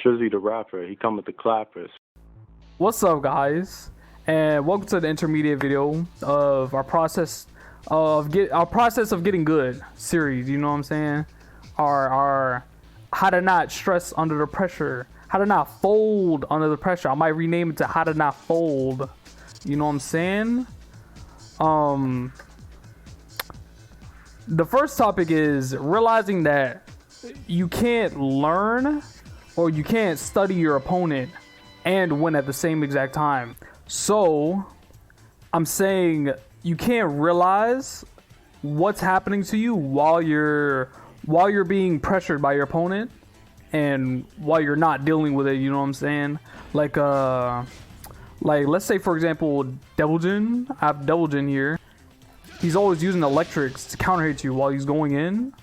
Trizzy the rapper, he come with the clappers. What's up, guys, and welcome to the intermediate video of our process of getting good series. You know what I'm saying? Our how to not stress under the pressure, how to not fold under the pressure. I might rename it to how to not fold. You know what I'm saying? The first topic is realizing that you can't learn or you can't study your opponent and win at the same exact time. So I'm saying you can't realize what's happening to you while you're being pressured by your opponent and while you're not dealing with it. You know what I'm saying? Like let's say, for example, Devilgen. I have Devilgen here. He's always using electrics to counter hit you while he's going in,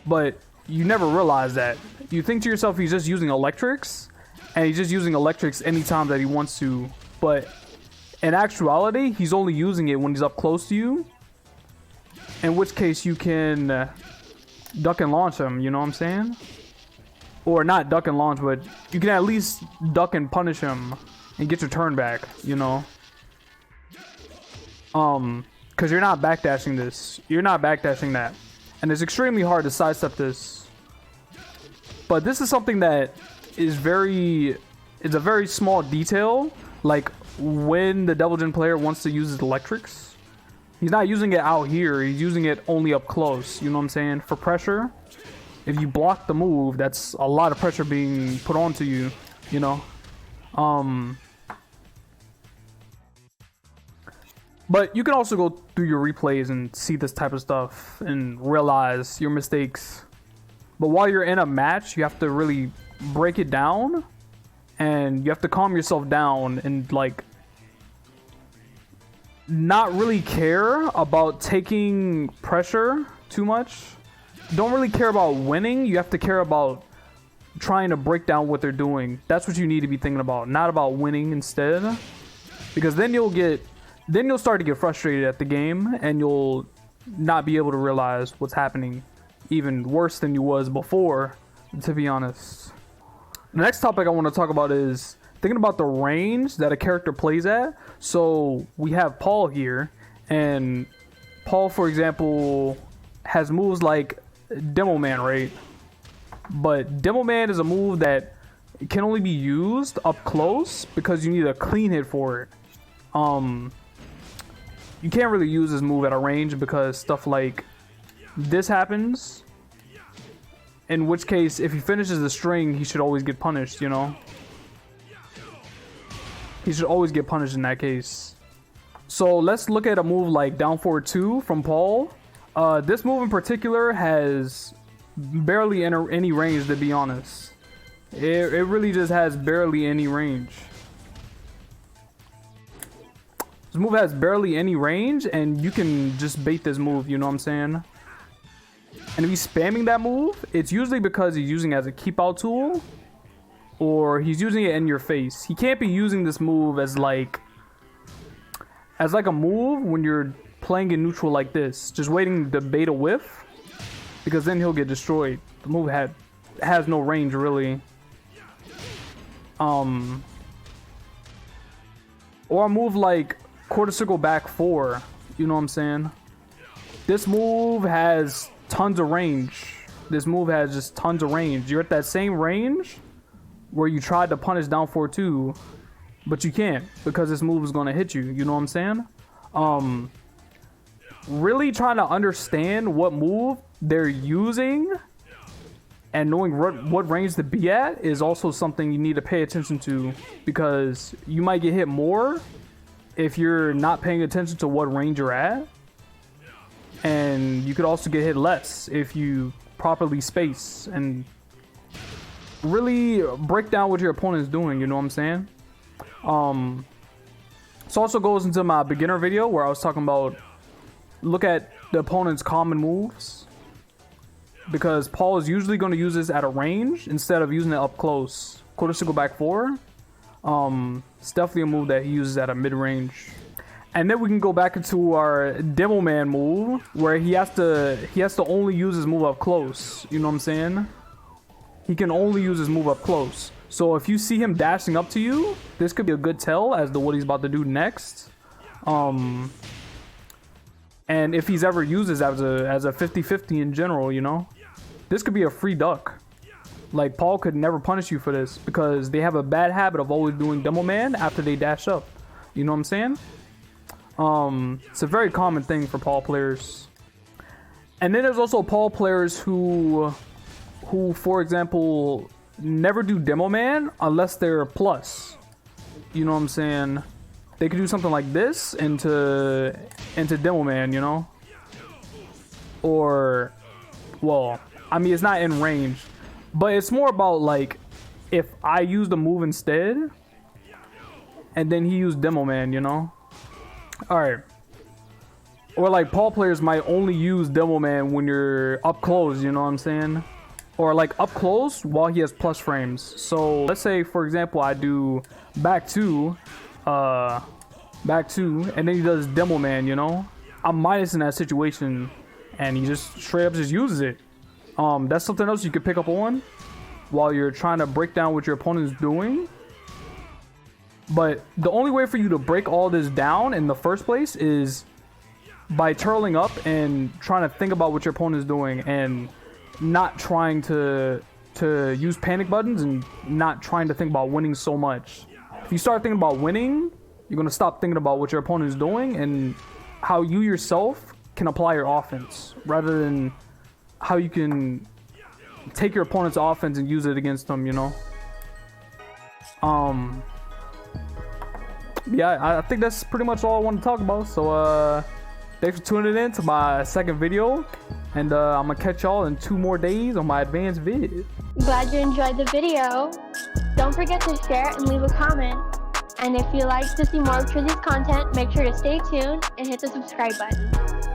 but you never realize that. You think to yourself he's just using electrics, and he's just using electrics anytime that he wants to, but in actuality he's only using it when he's up close to you, in which case you can duck and launch him. You know what I'm saying? Or not duck and launch, but you can at least duck and punish him and get your turn back, you know? Because you're not backdashing this. You're not backdashing that. And it's extremely hard to sidestep this. But this is something that is it's a very small detail. Like when the Devilgen player wants to use his electrics, he's not using it out here. He's using it only up close. You know what I'm saying? For pressure. If you block the move, that's a lot of pressure being put onto you, you know? But you can also go through your replays and see this type of stuff and realize your mistakes. But while you're in a match, you have to really break it down, and you have to calm yourself down and like not really care about taking pressure too much. Don't really care about winning. You have to care about trying to break down what they're doing. That's what you need to be thinking about, not about winning instead. Because then you'll start to get frustrated at the game, and you'll not be able to realize what's happening, even worse than you was before, to be honest. The next topic I want to talk about is thinking about the range that a character plays at. So we have Paul here, and Paul, for example, has moves like Demo Man, right? But Demo Man is a move that can only be used up close because you need a clean hit for it. You can't really use this move at a range because stuff like this happens, in which case if he finishes the string he should always get punished, you know? He should always get punished in that case. So let's look at a move like down forward 2 from Paul. This move in particular has barely any range, to be honest. It really just has barely any range. This move has barely any range, and you can just bait this move, you know what I'm saying? And if he's spamming that move, it's usually because he's using it as a keep out tool, or he's using it in your face. He can't be using this move as like a move when you're playing in neutral like this, just waiting to bait a whiff, because then he'll get destroyed. The move has no range really. Or a move like quarter circle back 4, you know what I'm saying? This move has tons of range. This move has just tons of range. You're at that same range where you tried to punish down 4-2, but you can't because this move is going to hit you, you know what I'm saying? Really trying to understand what move they're using and knowing what range to be at is also something you need to pay attention to, because you might get hit more if you're not paying attention to what range you're at, and you could also get hit less if you properly space and really break down what your opponent is doing, you know what I'm saying? This also goes into my beginner video where I was talking about look at the opponent's common moves, because Paul is usually going to use this at a range instead of using it up close. Quarter circle back 4. It's definitely a move that he uses at a mid-range. And then we can go back into our Demo Man move, where he has to only use his move up close. You know what I'm saying? he can only use his move up close. So if you see him dashing up to you, this could be a good tell as to what he's about to do next. And if he's ever uses as a 50-50 in general, you know, this could be a free duck. Like, Paul could never punish you for this because they have a bad habit of always doing Demo Man after they dash up. You know what I'm saying? It's a very common thing for Paul players. And then there's also Paul players who, for example, never do Demo Man unless they're plus. You know what I'm saying? They could do something like this into Demo Man, you know? Or, well, I mean, it's not in range. But it's more about, like, if I use the move instead, and then he used Demo Man, you know? Alright. Or, like, Paul players might only use Demo Man when you're up close, you know what I'm saying? Or, like, up close while he has plus frames. So, let's say, for example, I do back two, and then he does Demo Man, you know? I'm minus in that situation, and he just straight up just uses it. That's something else you could pick up on while you're trying to break down what your opponent's doing. But the only way for you to break all this down in the first place is by turtling up and trying to think about what your opponent's doing and not trying to use panic buttons and not trying to think about winning so much. If you start thinking about winning, you're going to stop thinking about what your opponent's doing and how you yourself can apply your offense rather than how you can take your opponent's offense and use it against them, you know? Yeah, I think that's pretty much all I want to talk about. So, thanks for tuning in to my second video. And I'm going to catch y'all in 2 more days on my advanced vid. Glad you enjoyed the video. Don't forget to share and leave a comment. And if you like to see more of Trizzy's content, make sure to stay tuned and hit the subscribe button.